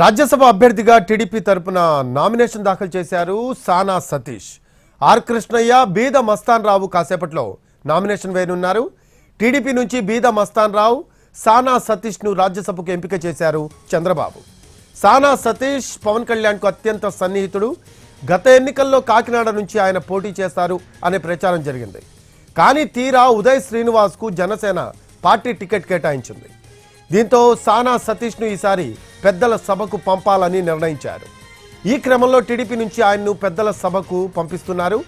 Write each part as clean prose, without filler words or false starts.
రాజ్యసభ అభ్యర్థిగా టీడీపీ తరపున నామినేషన్ దాఖలు చేశారు సానా సతీష్. ఆర్ కృష్ణయ్య, బీద మస్తాన్ రావు కాసేపట్లో నామినేషన్ వేయనున్నారు. టీడీపీ నుంచి బీద మస్తాన్ రావు, సానా సతీష్ ను రాజ్యసభకు ఎంపిక చేశారు చంద్రబాబు. సానా సతీష్ పవన్ కళ్యాణ్ కు అత్యంత సన్నిహితుడు. గత ఎన్నికల్లో కాకినాడ నుంచి ఆయన పోటీ చేస్తారు అనే ప్రచారం జరిగింది. కానీ తీరా ఉదయ్ శ్రీనివాస్ కు జనసేన పార్టీ టికెట్ కేటాయించింది. దీంతో సానా సతీష్ ను ఈసారి పెద్దల సభకు పంపాలని నిర్ణయించారు. ఈ క్రమంలో టీడీపీ నుంచి ఆయన్ను పెద్దల సభకు పంపిస్తున్నారు.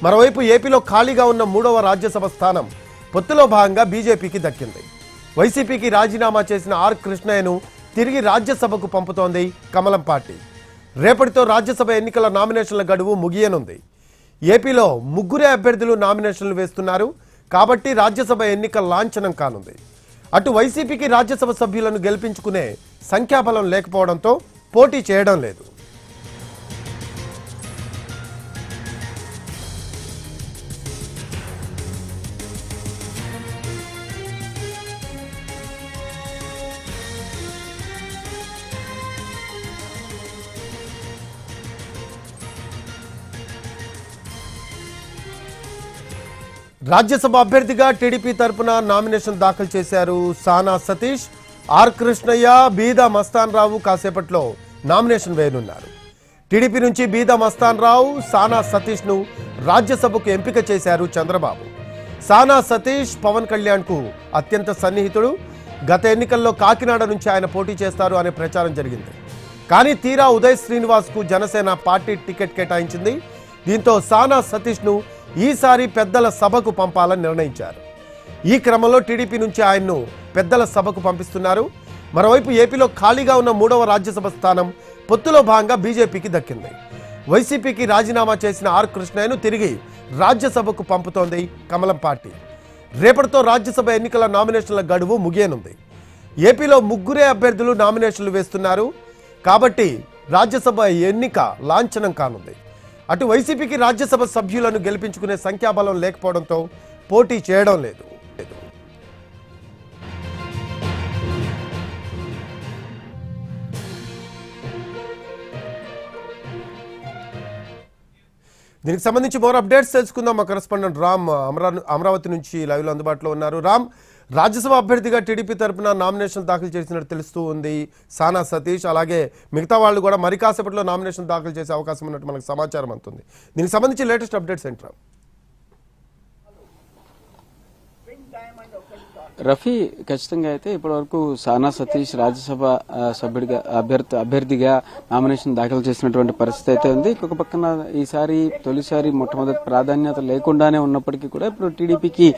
మరోవైపు ఏపీలో ఖాళీగా ఉన్న 3వ రాజ్యసభ స్థానం పొత్తులో భాగంగా బీజేపీకి దక్కింది. వైసీపీకి రాజీనామా చేసిన ఆర్ కృష్ణయ్యను తిరిగి రాజ్యసభకు పంపుతోంది కమలం పార్టీ. రేపటితో రాజ్యసభ ఎన్నికల నామినేషన్ల గడువు ముగియనుంది. ఏపీలో 3 అభ్యర్థులు నామినేషన్లు వేస్తున్నారు కాబట్టి రాజ్యసభ ఎన్నిక లాంఛనం కానుంది. అటు వైసీపీకి రాజ్యసభ సభ్యులను గెలిపించుకునే సంఖ్యాబలం లేకపోవడంతో పోటీ చేయడం లేదు. రాజ్యసభ అభ్యర్థిగా టీడీపీ తరపున నామినేషన్ దాఖలు చేశారు సానా సతీష్. ఆర్ కృష్ణయ్య, బీద మస్తాన్ రావు కాసేపట్లో నామినేషన్ వేయనున్నారు. టీడీపీ నుంచి బీద మస్తాన్ రావు, సానా సతీష్ ను రాజ్యసభకు ఎంపిక చేశారు చంద్రబాబు. సానా సతీష్ పవన్ కళ్యాణ్ కు అత్యంత సన్నిహితుడు. గత ఎన్నికల్లో కాకినాడ నుంచి ఆయన పోటీ చేస్తారు అనే ప్రచారం జరిగింది. కానీ తీరా ఉదయ్ శ్రీనివాస్ కు జనసేన పార్టీ టికెట్ కేటాయించింది. దీంతో సానా సతీష్ ను ఈసారి పెద్దల సభకు పంపాలని నిర్ణయించారు. ఈ క్రమంలో టీడీపీ నుంచి ఆయన్ను పెద్దల సభకు పంపిస్తున్నారు. మరోవైపు ఏపీలో ఖాళీగా ఉన్న 3వ రాజ్యసభ స్థానం పొత్తులో భాగంగా బీజేపీకి దక్కింది. వైసీపీకి రాజీనామా చేసిన ఆర్ కృష్ణయ్యను తిరిగి రాజ్యసభకు పంపుతోంది కమలం పార్టీ. రేపటితో రాజ్యసభ ఎన్నికల నామినేషన్ల గడువు ముగియనుంది. ఏపీలో 3 అభ్యర్థులు నామినేషన్లు వేస్తున్నారు కాబట్టి రాజ్యసభ ఎన్నిక లాంఛనం కానుంది. అటు వైసీపీకి రాజ్యసభ సభ్యులను గెలిపించుకునే సంఖ్యాబలం లేకపోవడంతో పోటీ చేయడం లేదు. దీనికి సంబంధించి మోర్ అప్డేట్స్ తెలుసుకుందాం. మా కరెస్పాండెంట్ రామ్ అమరావతి నుంచి లైవ్ లో అందుబాటులో ఉన్నారు. రామ్, రాజ్యసభ అభ్యర్థిగా టీడీపీ తరపున నామినేషన్ దాఖలు చేసినట్టు తెలుస్తూ ఉంది సానా సతీష్. అలాగే మిగతా వాళ్ళు కూడా మరి కాసేపట్లో నామినేషన్ దాఖలు చేసే అవకాశం ఉన్నట్టు మనకు సమాచారం అందుతుంది. దీనికి సంబంధించి లేటెస్ట్ అప్డేట్స్ ఏంటి? రఫీ, ఖచ్చితంగా అయితే ఇప్పటివరకు సానా సతీష్ రాజ్యసభ సభ్యుడిగా అభ్యర్థిగా నామినేషన్ దాఖలు చేసినటువంటి పరిస్థితి అయితే ఉంది. ఇంకొక పక్కన ఈసారి తొలిసారి మొట్టమొదటి ప్రాధాన్యత లేకుండానే ఉన్నప్పటికీ కూడా ఇప్పుడు టీడీపీకి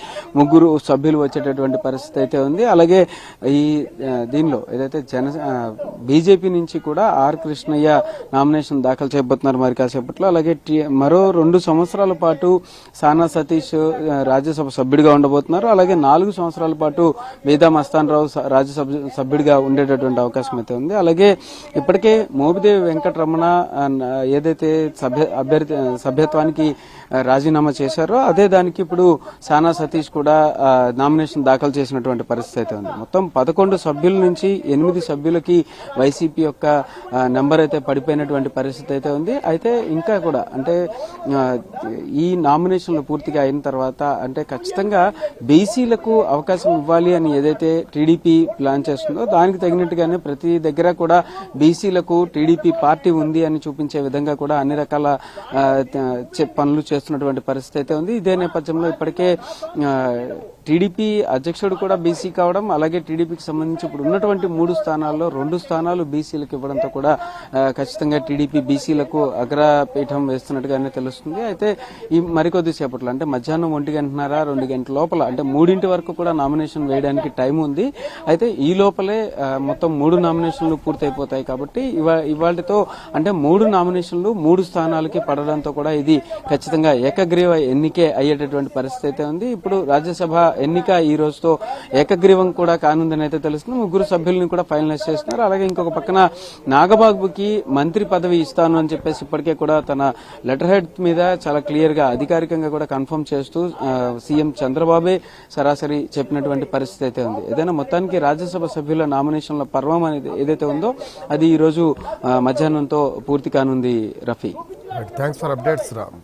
3 సభ్యులు వచ్చేటటువంటి పరిస్థితి అయితే ఉంది. అలాగే ఈ దీనిలో ఏదైతే బీజేపీ నుంచి కూడా ఆర్ కృష్ణయ్య నామినేషన్ దాఖలు చేయబోతున్నారు మరి కాసేపట్లో. అలాగే మరో 2 సంవత్సరాల పాటు సానా సతీష్ రాజ్యసభ సభ్యుడిగా ఉండబోతున్నారు. అలాగే 4 సంవత్సరాల పాటు బీదా మస్తాన్ రావు రాజ్యసభ సభ్యుడిగా ఉండేటటువంటి అవకాశం అయితే ఉంది. అలాగే ఇప్పటికే మోపిదేవి వెంకటరమణ ఏదైతే సభ్యత్వానికి రాజీనామా చేశారో అదే దానికి ఇప్పుడు సానా సతీష్ కూడా నామినేషన్ దాఖలు చేసినటువంటి పరిస్థితి అయితే ఉంది. మొత్తం 11 సభ్యుల నుంచి 8 సభ్యులకి వైసీపీ యొక్క నెంబర్ అయితే పడిపోయినటువంటి పరిస్థితి అయితే ఉంది. అయితే ఇంకా కూడా అంటే ఈ నామినేషన్లు పూర్తిగా అయిన తర్వాత అంటే ఖచ్చితంగా బీసీలకు అవకాశం ఇవ్వాలి అని ఏదైతే టీడీపీ ప్లాన్ చేస్తుందో దానికి తగినట్టుగానే ప్రతి దగ్గర కూడా బీసీలకు టీడీపీ పార్టీ ఉంది అని చూపించే విధంగా కూడా అన్ని రకాల పనులు చేస్తున్నటువంటి పరిస్థితి అయితే ఉంది. ఇదే నేపథ్యంలో ఇప్పటికే టీడీపీ అధ్యక్షుడు కూడా బీసీ కావడం, అలాగే టీడీపీకి సంబంధించి ఇప్పుడు ఉన్నటువంటి 3 స్థానాల్లో 2 స్థానాలు బీసీలకు ఇవ్వడంతో కూడా ఖచ్చితంగా టీడీపీ బీసీలకు అగ్రపీఠం వేస్తున్నట్టుగానే తెలుస్తుంది. అయితే ఈ మరికొద్ది సేపట్లో అంటే మధ్యాహ్నం 1 గంటన్నర 2 గంటల లోపల అంటే 3 వరకు కూడా నామినేషన్ వేయడానికి టైం ఉంది. అయితే ఈ లోపలే మొత్తం 3 నామినేషన్లు పూర్తయిపోతాయి కాబట్టి ఇవాళతో అంటే 3 నామినేషన్లు 3 స్థానాలకి పడడంతో కూడా ఇది ఖచ్చితంగా ఏకగ్రీవ ఎన్నికే అయ్యేటటువంటి పరిస్థితి అయితే ఉంది. ఇప్పుడు రాజ్యసభ ఎన్నిక ఈ రోజుతో ఏకగ్రీవం కూడా కానుందని అయితే తెలుస్తుంది. 3 సభ్యులను కూడా ఫైనలైజ్ చేస్తున్నారు. అలాగే ఇంకొక పక్కన నాగబాబుకి మంత్రి పదవి ఇస్తాను అని చెప్పేసి ఇప్పటికే కూడా తన లెటర్ హెడ్ మీద చాలా క్లియర్ గా అధికారికంగా కూడా కన్ఫర్మ్ చేస్తూ సీఎం చంద్రబాబే సరాసరి చెప్పినటువంటి ఉన్నటువంటి పరిస్థితి అయితే ఉంది. ఏదైనా మొత్తానికి రాజ్యసభ సభ్యుల నామినేషన్ల పర్వం అనేది ఏదైతే ఉందో అది ఈ రోజు మధ్యాహ్నంతో పూర్తి కానుంది. Rafi, thanks for updates Ram.